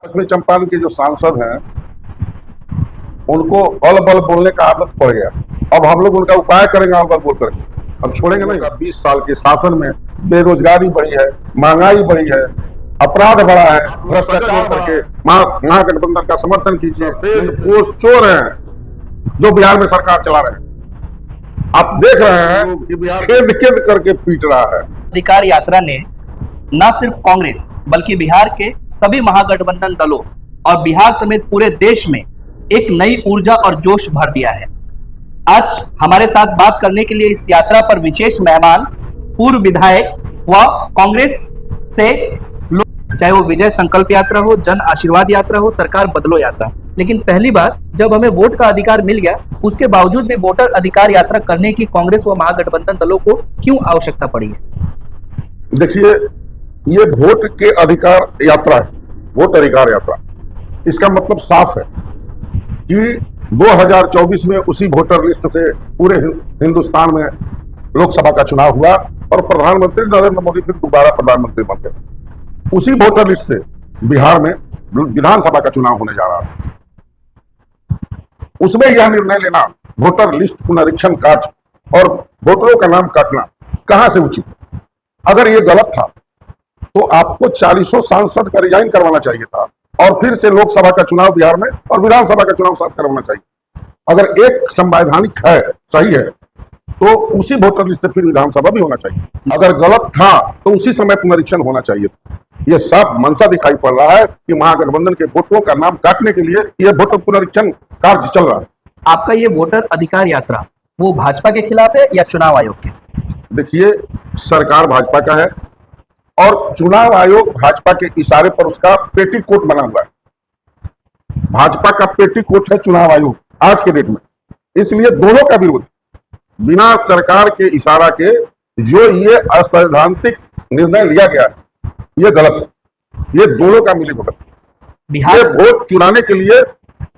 पश्चिमी चंपारण के जो सांसद हैं उनको अल बल बोलने का आदत पड़ गया। अब हम लोग उनका उपाय करेंगे अल बल बोल करके, हम छोड़ेंगे नहीं। 20 साल के शासन में बेरोजगारी बढ़ी है, महंगाई बढ़ी है, अपराध बढ़ा है, भ्रष्टाचार करके महागठबंधन का समर्थन कीजिए। वो चोर हैं जो बिहार में सरकार चला रहे हैं। आप देख रहे हैं कि बिहार खेद खेद करके पीट रहा है। अधिकार यात्रा ने न सिर्फ कांग्रेस बल्कि बिहार के सभी महागठबंधन दलों और बिहार समेत पूरे देश में एक नई ऊर्जा और जोश भर दिया है। आज हमारे साथ बात करने के लिए इस यात्रा पर विशेष मेहमान पूर्व विधायक व कांग्रेस से लोग, चाहे वो विजय संकल्प यात्रा हो, जन आशीर्वाद यात्रा हो, सरकार बदलो यात्रा, लेकिन पहली बार जब हमें वोट का अधिकार मिल गया उसके बावजूद भी वोटर अधिकार यात्रा करने की कांग्रेस व महागठबंधन दलों को क्यों आवश्यकता पड़ी है? देखिए, ये वोट के अधिकार यात्रा है, वोट अधिकार यात्रा। इसका मतलब साफ है कि 2024 में उसी वोटर लिस्ट से पूरे हिंदुस्तान में लोकसभा का चुनाव हुआ और प्रधानमंत्री नरेंद्र मोदी फिर दोबारा प्रधानमंत्री बन गए। उसी वोटर लिस्ट से बिहार में विधानसभा का चुनाव होने जा रहा था। उसमें यह निर्णय लेना, वोटर लिस्ट पुनरीक्षण कार्य और वोटरों का नाम काटना कहां से उचित है? अगर यह गलत था तो आपको 40 सांसद का रिजाइन करवाना चाहिए था और फिर से लोकसभा का चुनाव बिहार में और विधानसभा का चुनाव साथ करवाना चाहिए। अगर एक संवैधानिक है, सही है, तो उसी वोटर लिस्ट से फिर विधानसभा भी होना चाहिए। अगर गलत था तो उसी समय पुनरीक्षण होना चाहिए था। यह सब मंशा दिखाई पड़ रहा है कि महागठबंधन के वोटरों का नाम काटने के लिए यह वोटर पुनरीक्षण कार्य चल रहा है। आपका ये वोटर अधिकार यात्रा वो भाजपा के खिलाफ है या चुनाव आयोग के? देखिए, सरकार भाजपा का है और चुनाव आयोग भाजपा के इशारे पर उसका पेटीकोट बना हुआ है। भाजपा का पेटीकोट है चुनाव आयोग आज के डेट में, इसलिए दोनों का विरोध बिना सरकार के इशारा के जो ये असैद्धांतिक निर्णय लिया गया है, ये गलत है। ये दोनों का मिलीभगत है। बिहार वोट चुराने के लिए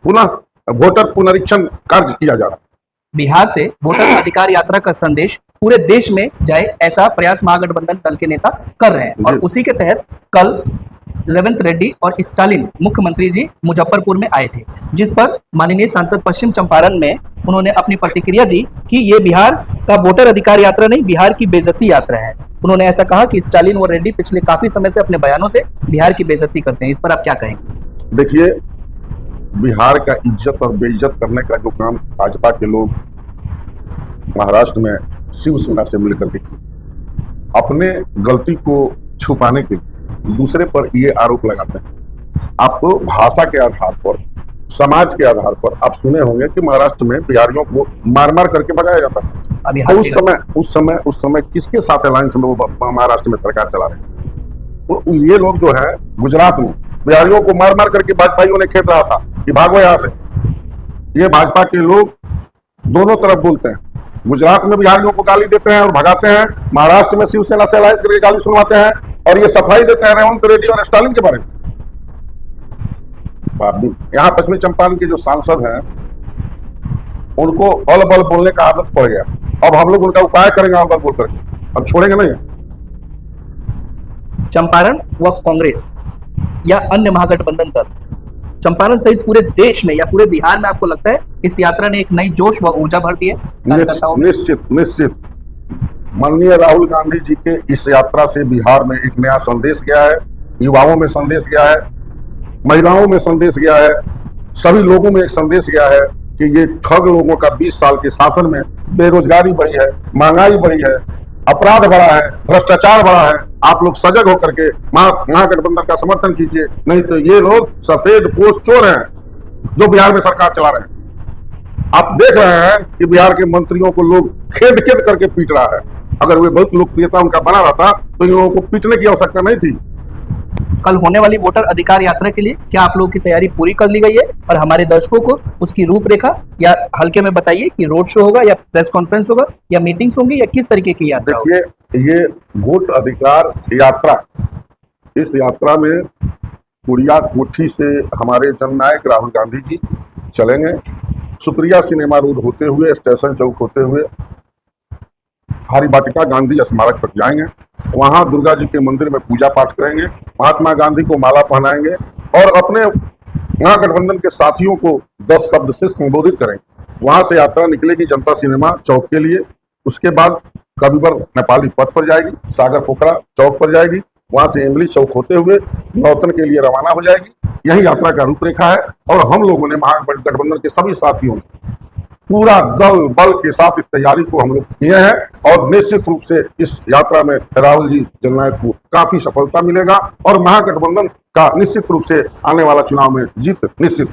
पुनः वोटर पुनरीक्षण कार्य किया जा रहा है। बिहार से वोटर अधिकार यात्रा का संदेश पूरे देश में जाए, ऐसा प्रयास महागठबंधन दल के नेता कर रहे हैं और उसी के तहत कल रेवंत रेड्डी और स्टालिन मुख्यमंत्री जी मुजफ्फरपुर में आए थे, जिस पर माननीय सांसद पश्चिम चंपारण में उन्होंने अपनी प्रतिक्रिया दी कि ये बिहार का वोटर अधिकार यात्रा नहीं, बिहार की बेइज्जती यात्रा है। उन्होंने ऐसा कहा कि स्टालिन और रेड्डी पिछले काफी समय से अपने बयानों से बिहार की बेइज्जती करते हैं। इस पर आप क्या कहेंगे? देखिए, बिहार का इज्जत और बेइज्जत करने का जो काम भाजपा के लोग महाराष्ट्र में शिवसेना से मिलकर के किए, अपने गलती को छुपाने के लिए दूसरे पर ये आरोप लगाते हैं। आपको भाषा के आधार पर, समाज के आधार पर आप सुने होंगे कि महाराष्ट्र में बिहारियों को मार मार करके भगाया जाता था। अभी उस समय किसके साथ अलायंस में वो महाराष्ट्र में सरकार चला रहे हैं? तो ये लोग जो है गुजरात में बिहारियों को मार मार करके भाजपाइयों ने खेद रहा था कि भागो यहां से। ये भाजपा के लोग दोनों तरफ बोलते हैं। गुजरात में बिहारियों को गाली देते हैं और भगाते हैं, महाराष्ट्र में शिवसेना से अलायंस करके गाली सुनवाते हैं और ये सफाई देते हैं रेवंत रेड्डी और स्टालिन के बारे में। यहाँ पश्चिमी चंपारण के जो सांसद हैं उनको अल बल बोलने का आदत पड़ गया। अब हम लोग उनका उपाय करेंगे अल बल बोल करके, अब छोड़ेंगे नहीं। चंपारण व कांग्रेस या अन्य महागठबंधन दल, चंपारण सहित पूरे देश में या पूरे बिहार में आपको लगता है इस यात्रा ने एक नई जोश व ऊर्जा भर दी है? निश्चित माननीय राहुल गांधी जी के इस यात्रा से बिहार में एक नया संदेश गया है, युवाओं में संदेश गया है, महिलाओं में संदेश गया है, सभी लोगों में एक संदेश गया है कि ये ठग लोगों का 20 साल के शासन में बेरोजगारी बढ़ी है, महंगाई बढ़ी है, अपराध बढ़ा है, भ्रष्टाचार बढ़ा है। आप लोग सजग होकर के महागठबंधन का समर्थन कीजिए, नहीं तो ये लोग सफेद पोस्ट चोर हैं जो बिहार में सरकार चला रहे हैं। आप देख रहे हैं कि बिहार के मंत्रियों को लोग खेद खेद करके पीट रहा है। अगर वे बहुत लोकप्रियता उनका बना रहा था तो इन लोगों को पीटने की आवश्यकता नहीं थी। कल होने वाली वोटर अधिकार यात्रा के लिए क्या आप लोगों की तैयारी पूरी कर ली गई है? और हमारे दर्शकों को उसकी रूपरेखा या हल्के में बताइए कि रोड शो होगा या प्रेस कॉन्फ्रेंस होगा या मीटिंग्स होंगी या किस तरीके की यात्रा? देखिए, ये वोट अधिकार यात्रा, इस यात्रा में कुड़िया कोठी से हमारे जननायक राहुल गांधी जी चलेंगे, सुप्रिया सिनेमा रोड होते हुए, स्टेशन चौक होते हुए हरि वाटिका गांधी स्मारक तक जाएंगे। वहां दुर्गा जी के मंदिर में पूजा पाठ करेंगे, महात्मा गांधी को माला पहनाएंगे और अपने महागठबंधन के साथियों को 10 शब्द से संबोधित करेंगे। वहां से यात्रा निकलेगी जनता सिनेमा चौक के लिए, उसके बाद कविवर नेपाली पथ पर जाएगी, सागर पोखरा चौक पर जाएगी, वहां से इमली चौक होते हुए नौतन के लिए रवाना हो जाएगी। यही यात्रा का रूपरेखा है और हम लोगों ने महागठबंधन के सभी साथियों ने पूरा दल बल के साथ इस तैयारी को हम लोग किए हैं और निश्चित रूप से इस यात्रा में राहुल जी जननायक को काफी सफलता मिलेगा और महागठबंधन का निश्चित रूप से आने वाला चुनाव में जीत निश्चित।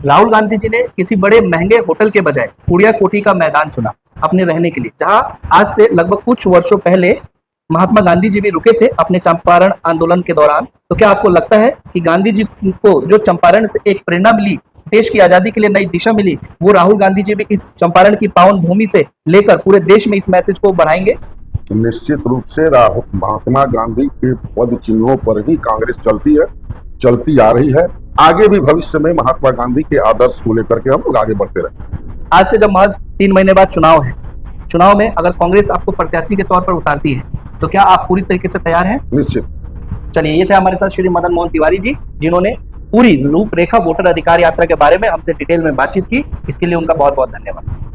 राहुल गांधी जी ने किसी बड़े महंगे होटल के बजाय कुड़िया कोठी का मैदान चुना अपने रहने के लिए, जहां आज से लगभग कुछ वर्षों पहले महात्मा गांधी जी भी रुके थे अपने चंपारण आंदोलन के दौरान। तो क्या आपको लगता है कि गांधी जी को जो चंपारण से एक प्रेरणा मिली, देश की आजादी के लिए नई दिशा मिली, वो राहुल गांधी जी भी इस चंपारण की पावन भूमि से लेकर पूरे देश में इस मैसेज को बढ़ाएंगे? निश्चित रूप से महात्मा गांधी के पद चिन्हों पर ही कांग्रेस चलती है, चलती आ रही है। आगे भी भविष्य में महात्मा गांधी के आदर्श को लेकर के हम लोग आगे बढ़ते रहे। आज से जब महज 3 महीने बाद चुनाव है, चुनाव में अगर कांग्रेस आपको प्रत्याशी के तौर पर उतारती है तो क्या आप पूरी तरीके से तैयार हैं? निश्चित। चलिए, ये थे हमारे साथ श्री मदन मोहन तिवारी जी, जिन्होंने पूरी रूपरेखा वोटर अधिकार यात्रा के बारे में हमसे डिटेल में बातचीत की। इसके लिए उनका बहुत बहुत धन्यवाद।